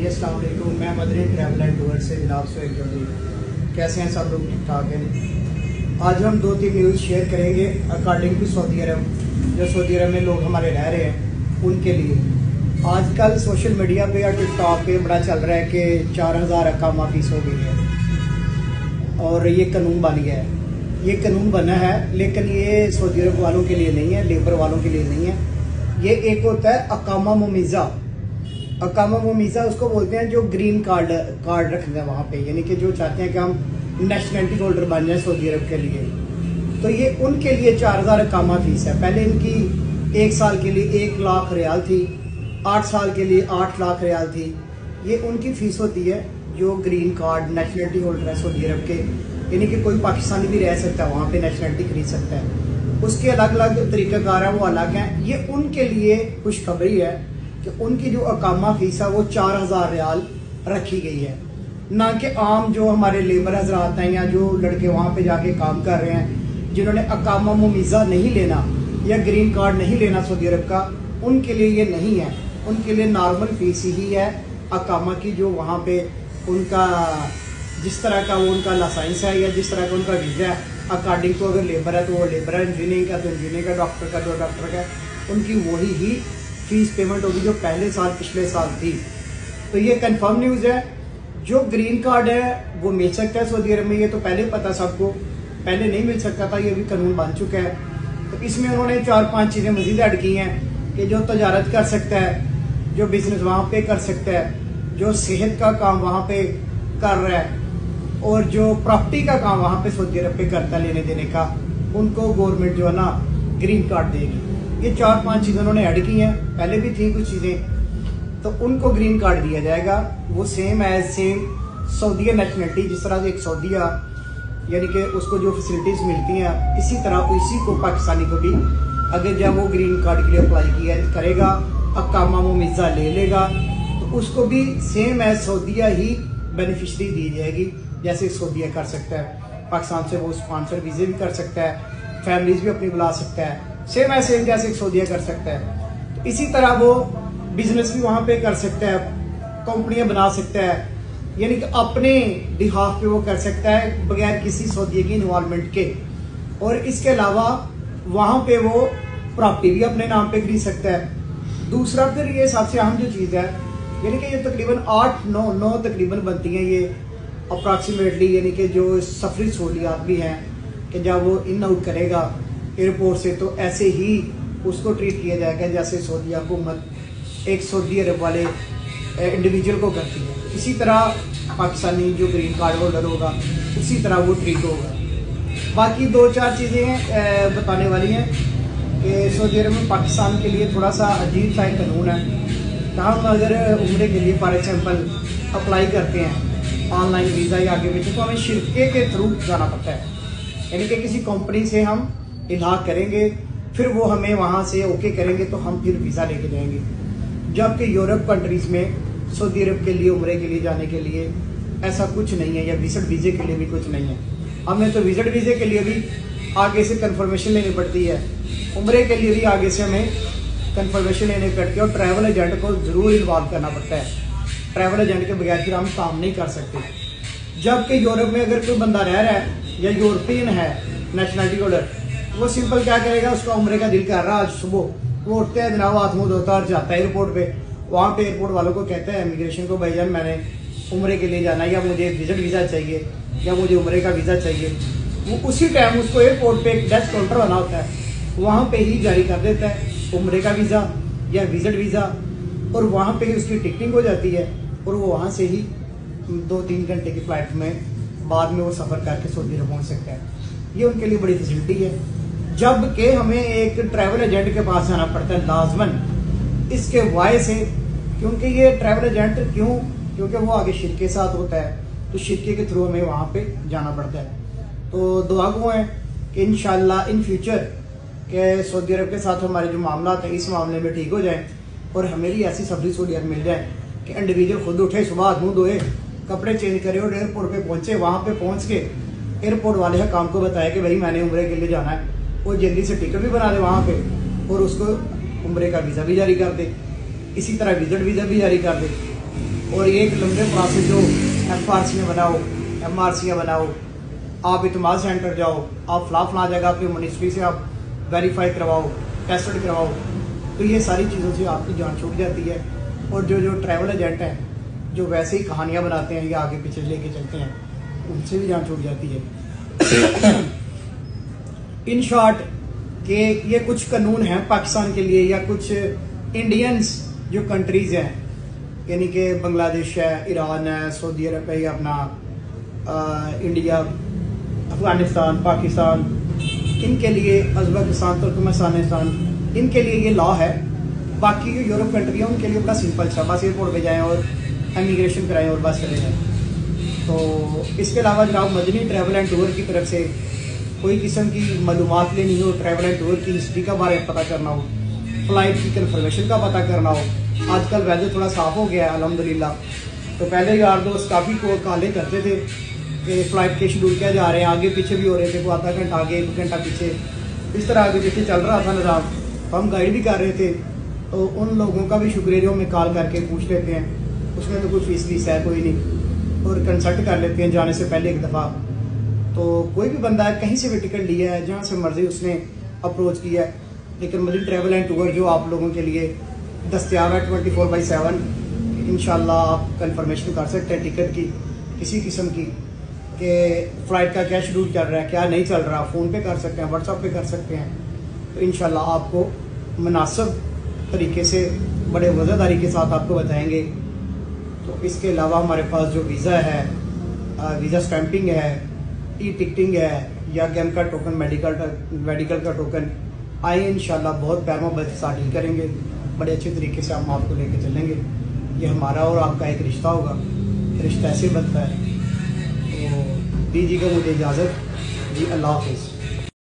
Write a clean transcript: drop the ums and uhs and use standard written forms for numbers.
जी अस्सलाम वालेकुम। मैं मदनी ट्रैवल एंड टूर से जनाब सुहेल चौधरी। कैसे हैं सब लोग? ठीक ठाक हैं। आज हम 2-3 न्यूज़ शेयर करेंगे अकॉर्डिंग टू सऊदी अरब, जो सऊदी अरब में लोग हमारे रह रहे हैं उनके लिए। आजकल सोशल मीडिया पे या टिकटॉक पे बड़ा चल रहा है कि 4000 अकामा फीस हो गई है और ये कानून बन गया है। ये कानून बना है लेकिन ये सऊदी अरब वालों के लिए नहीं है, लेबर वालों के लिए नहीं है। ये एक होता है अकामा मुमीज़ा। अकामा मुमीज़ा उसको बोलते हैं जो ग्रीन कार्ड रखते हैं वहाँ पे, यानी कि जो चाहते हैं कि हम नेशनलिटी होल्डर बन जाए सऊदी अरब के लिए। तो ये उनके लिए 4000 अकामा फीस है। पहले इनकी 1 साल के लिए 1 लाख रियाल थी, 8 साल के लिए 8 लाख रियाल थी। ये उनकी फ़ीस होती है जो ग्रीन कार्ड नेशनलिटी होल्डर है सऊदी अरब के, यानी कि कोई पाकिस्तानी भी रह सकता है वहाँ पे, नेशनलिटी खरीद सकता है। उसके अलग अलग तरीक़ाकार है, वो अलग हैं। ये उनके लिए खुशखबरी है कि उनकी जो अकामा फीस है वो 4000 रियाल रखी गई है, ना कि आम जो हमारे लेबर हजरात हैं या जो लड़के वहाँ पे जाके काम कर रहे हैं जिन्होंने अकामा मुमीज़ा नहीं लेना या ग्रीन कार्ड नहीं लेना सऊदी अरब का, उनके लिए ये नहीं है। उनके लिए नॉर्मल फीस ही है अकामा की, जो वहाँ पे उनका जिस तरह का वो उनका लाइसेंस है या जिस तरह का उनका वीज़ा है अकॉर्डिंग टू, अगर लेबर है तो वो लेबर है, इंजीनियरिंग का तो इंजीनियरिंग का, डॉक्टर का तो डॉक्टर का, उनकी वही ही फीस पेमेंट होगी जो पहले साल पिछले साल थी। तो ये कंफर्म न्यूज़ है। जो ग्रीन कार्ड है वो मिल सकता है सऊदी अरब में, ये तो पहले पता सबको, पहले नहीं मिल सकता था, ये भी कानून बन चुका है। तो इसमें उन्होंने 4-5 चीज़ें मजीद ऐड की हैं कि जो तजारत कर सकता है, जो बिजनेस वहाँ पे कर सकता है, जो सेहत का काम वहाँ पे कर रहा है और जो प्रॉपर्टी का काम वहाँ पे सऊदी अरब पे करता लेने देने का, उनको गवर्नमेंट जो है ना ग्रीन कार्ड देगी। ये 4-5 चीज़ें उन्होंने ऐड की हैं, पहले भी थी कुछ चीज़ें, तो उनको ग्रीन कार्ड दिया जाएगा। वो सेम सऊदीया नेशनलिटी, जिस तरह से एक सऊदीया यानी कि उसको जो फैसिलिटीज़ मिलती हैं, इसी तरह इसी को पाकिस्तानी को भी अगर जब वो ग्रीन कार्ड के लिए अप्लाई किया करेगा, अकामा मुमीज़ा ले लेगा, तो उसको भी सेम सऊदीया ही बेनिफिशरी दी जाएगी जैसे सऊदीया कर सकता है। पाकिस्तान से वो स्पॉन्सर वीज़े भी कर सकता है, फैमिलीज भी अपनी बुला सकता है, सेम जैसे सऊदीया कर सकता है। तो इसी तरह वो बिजनेस भी वहाँ पे कर सकता है, कंपनियां बना सकता है, यानी कि अपने बिहाफ पे वो कर सकता है बगैर किसी सऊदीया की इन्वॉल्वमेंट के। और इसके अलावा वहाँ पे वो प्रॉपर्टी भी अपने नाम पे खरीद सकता है। दूसरा फिर ये सबसे अहम जो चीज़ है, यानी कि ये तकरीबन 8-9 तकरीबन बनती हैं ये अप्रॉक्सीमेटली, यानी कि जो सफरी सहूलियात भी हैं कि जब वो इन आउट करेगा एयरपोर्ट से तो ऐसे ही उसको ट्रीट किया जाएगा जैसे सऊदी हुकूमत एक सऊदी अरब वाले इंडिविजुअल को करती है। इसी तरह पाकिस्तानी जो ग्रीन कार्ड होल्डर होगा उसी तरह वो ट्रीट होगा। बाकी 2-4 चीज़ें बताने वाली हैं कि सऊदी अरब में पाकिस्तान के लिए थोड़ा सा अजीब सा एक कानून है। हम अगर उम्रे के लिए फॉर एग्जाम्पल अप्लाई करते हैं ऑनलाइन वीज़ा या आगे पीछे, तो हमें शिरके के थ्रू जाना पड़ता है, यानी कि किसी कंपनी से हम इलाहा करेंगे, फिर वो हमें वहाँ से ओके करेंगे तो हम फिर वीज़ा लेके जाएंगे। जबकि यूरोप कंट्रीज़ में सऊदी अरब के लिए उम्रे के लिए जाने के लिए ऐसा कुछ नहीं है, या विजिट वीज़े के लिए भी कुछ नहीं है। हमें तो विजिट वीज़े के लिए भी आगे से कंफर्मेशन लेनी पड़ती है, उम्रे के लिए भी आगे से हमें कंफर्मेशन लेनी पड़ती है और ट्रैवल एजेंट को ज़रूर इन्वॉल्व करना पड़ता है। ट्रैवल एजेंट के बगैर फिर हम काम नहीं कर सकते। जबकि यूरोप में अगर कोई बंदा रह रहा है या यूरोपियन है नेशनलिटी होल्डर, वो सिंपल क्या करेगा, उसका उम्रे का दिल कर रहा है, आज सुबह वो उठते हैं, जनाब हाथ मुँह धोता और जाता है एयरपोर्ट पे। वहाँ पे एयरपोर्ट वालों को कहता है इमिग्रेशन को, भाईजान मैंने उम्रे के लिए जाना है या मुझे विजिट वीज़ा चाहिए या मुझे उम्रे का वीज़ा चाहिए। वो उसी टाइम उसको एयरपोर्ट पे एक डेस्क काउंटर बना होता है, वहाँ पे ही जारी कर देता है उम्रे का वीज़ा या विजिट वीज़ा, और वहाँ पे ही उसकी टिकटिंग हो जाती है और वो वहाँ से ही 2-3 घंटे की फ़्लाइट में बाद में वो सफ़र करके सऊदी अरब पहुँच सकता है। ये उनके लिए बड़ी फैसिलिटी है। जबकि हमें एक ट्रैवल एजेंट के पास जाना पड़ता है लाजमन, इसके वाय से, क्योंकि ये ट्रैवल एजेंट क्योंकि वो आगे शिरके साथ होता है, तो शिरके के थ्रू हमें वहाँ पे जाना पड़ता है। तो दुआ गो है कि इंशाल्लाह इन फ्यूचर के सऊदी अरब के साथ हमारे जो मामला हैं इस मामले में ठीक हो जाएं और हमें भी ऐसी सफरी सहूलियत मिल जाए कि इंडिविजुअल खुद उठे, सुबह हाथ मुँह धोए, कपड़े चेंज करे और एयरपोर्ट पे पहुँचे, वहाँ पे पहुँच के एयरपोर्ट वाले का काम को बताया कि भाई मैंने उम्रे के लिए जाना है, वो जल्दी से टिकट भी बना दे वहाँ पे और उसको उम्रे का वीज़ा भी जारी कर दे, इसी तरह विजिट वीज़ा भी जारी कर दे। और एक लंबे प्रोसेस जो FRC बनाओ, MRC बनाओ, आप इतमाद सेंटर जाओ, आप फला जगह पे म्यूनिसिपल से आप वेरीफाई करवाओ, टेस्टेड करवाओ, तो ये सारी चीज़ों से आपकी जान छूट जाती है। और जो ट्रैवल एजेंट हैं जो वैसे ही कहानियाँ बनाते हैं या आगे पीछे लेके चलते हैं, उनसे भी जान छूट जाती है। इन शॉर्ट कि ये कुछ कानून हैं पाकिस्तान के लिए, या कुछ इंडियंस जो कंट्रीज़ हैं, यानी कि बांग्लादेश है, ईरान है, सऊदी अरब है, या अपना इंडिया, अफगानिस्तान, पाकिस्तान, इनके लिए, उज़्बेकिस्तान, तुर्कमेनिस्तान, इनके लिए ये लॉ है। बाकी जो यूरोप कंट्री है उनके लिए बड़ा सिंपल सा, बस एयरपोर्ट पे जाएं और इमिग्रेशन कराएं और बस चले जाएं। तो इसके अलावा जनाब मदनी ट्रैवल एंड टूर की तरफ से कोई किस्म की मालूमात लेनी हो, ट्रैवल एंड टूर की हिस्ट्री का बारे में पता करना हो, फ़्लाइट की कन्फर्मेशन का पता करना हो, आजकल वेदर थोड़ा साफ़ हो गया है अल्हम्दुलिल्लाह। तो पहले यार दोस्त काफ़ी को कॉलें करते थे कि फ़्लाइट के शेड्यूल क्या जा रहे हैं, आगे पीछे भी हो रहे थे, कोई आधा घंटा आगे 1 घंटा पीछे, इस तरह आगे पीछे चल रहा था निज़ाम। तो हम गाइड भी कर रहे थे, तो उन लोगों का भी शुक्रिया जो हमें कॉल करके पूछ लेते हैं, उसमें तो कोई फीस है कोई नहीं, और कंसल्ट कर लेते हैं जाने से पहले एक दफ़ा। तो कोई भी बंदा कहीं से भी टिकट लिया है, जहाँ से मर्जी उसने अप्रोच किया है, लेकिन मदनी ट्रैवल एंड टूर जो आप लोगों के लिए दस्तियाब है 24/7, इंशाल्लाह आप कंफर्मेशन कर सकते हैं टिकट की, किसी किस्म की, कि फ़्लाइट का क्या शेड्यूल चल रहा है, क्या नहीं चल रहा, फ़ोन पे कर सकते हैं, व्हाट्सएप पे कर सकते हैं। तो इंशाल्लाह आपको मुनासिब तरीके से, बड़े वज़ादारी के साथ आपको बताएंगे। तो इसके अलावा हमारे पास जो वीज़ा है, वीज़ा स्टैंपिंग है, टिकटिंग है, या गेम का टोकन, मेडिकल का टोकन, आइए इंशाल्लाह बहुत प्यार मोहब्बत के साथ डील करेंगे, बड़े अच्छे तरीके से हम आपको लेके चलेंगे। ये हमारा और आपका एक रिश्ता होगा, रिश्ता ऐसे बनता है। तो दीजिएगा मुझे इजाज़त जी, अल्लाह हाफ़िज़।